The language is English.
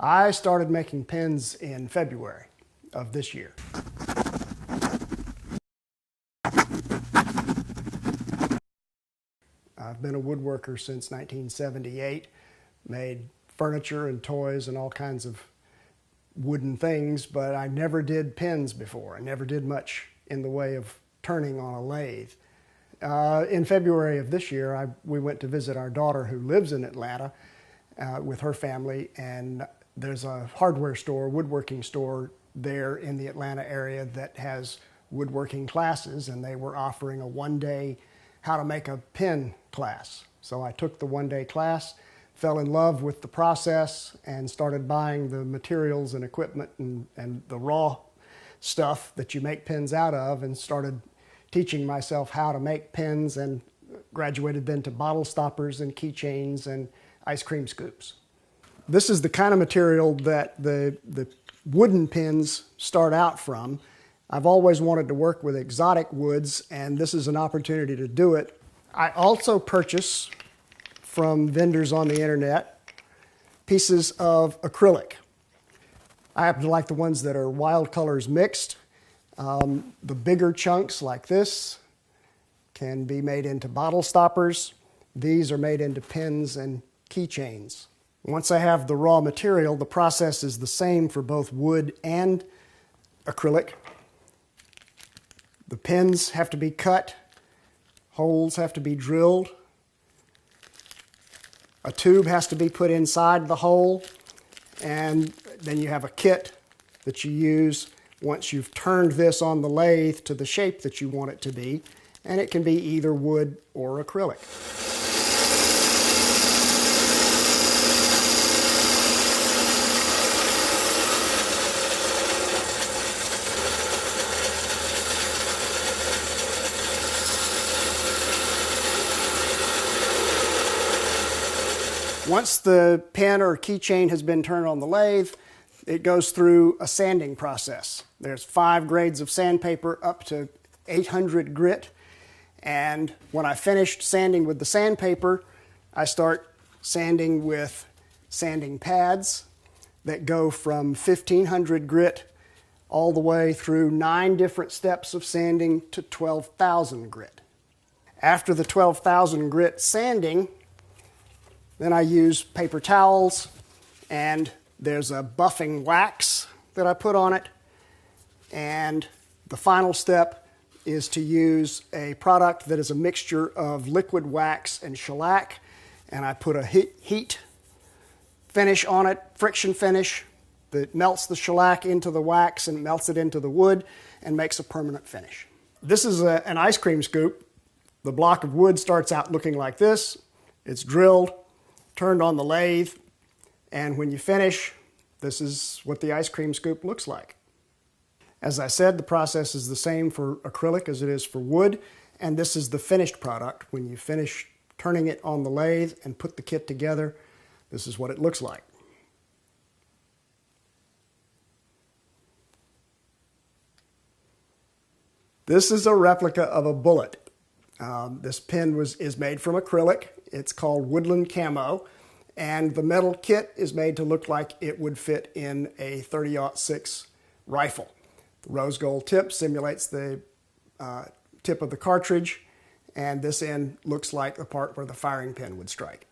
I started making pins in February of this year. I've been a woodworker since 1978, made furniture and toys and all kinds of wooden things, but I never did pins before. I never did much in the way of turning on a lathe. In February of this year, we went to visit our daughter who lives in Atlanta with her family, and there's a hardware store, woodworking store there in the Atlanta area that has woodworking classes, and they were offering a one-day how to make a pin class. So I took the one-day class, fell in love with the process, and started buying the materials and equipment and the raw stuff that you make pins out of, and started teaching myself how to make pins, and graduated then to bottle stoppers and keychains and ice cream scoops. This is the kind of material that the wooden pins start out from. I've always wanted to work with exotic woods, and this is an opportunity to do it. I also purchase from vendors on the internet pieces of acrylic. I happen to like the ones that are wild colors mixed. The bigger chunks like this can be made into bottle stoppers. These are made into pins and keychains. Once I have the raw material, the process is the same for both wood and acrylic. The pins have to be cut, holes have to be drilled, a tube has to be put inside the hole, and then you have a kit that you use once you've turned this on the lathe to the shape that you want it to be, and it can be either wood or acrylic. Once the pin or keychain has been turned on the lathe, it goes through a sanding process. There's 5 grades of sandpaper up to 800 grit. And when I finished sanding with the sandpaper, I start sanding with sanding pads that go from 1500 grit all the way through 9 different steps of sanding to 12,000 grit. After the 12,000 grit sanding, then I use paper towels, and there's a buffing wax that I put on it. And the final step is to use a product that is a mixture of liquid wax and shellac, and I put a heat finish on it, friction finish, that melts the shellac into the wax and melts it into the wood and makes a permanent finish. This is an ice cream scoop. The block of wood starts out looking like this. It's drilled, turned on the lathe, and when you finish, this is what the ice cream scoop looks like. As I said, the process is the same for acrylic as it is for wood, and this is the finished product. When you finish turning it on the lathe and put the kit together, this is what it looks like. This is a replica of a bullet. This pin is made from acrylic. It's called Woodland Camo, and the metal kit is made to look like it would fit in a .30-06 rifle. The rose gold tip simulates the tip of the cartridge, and this end looks like the part where the firing pin would strike.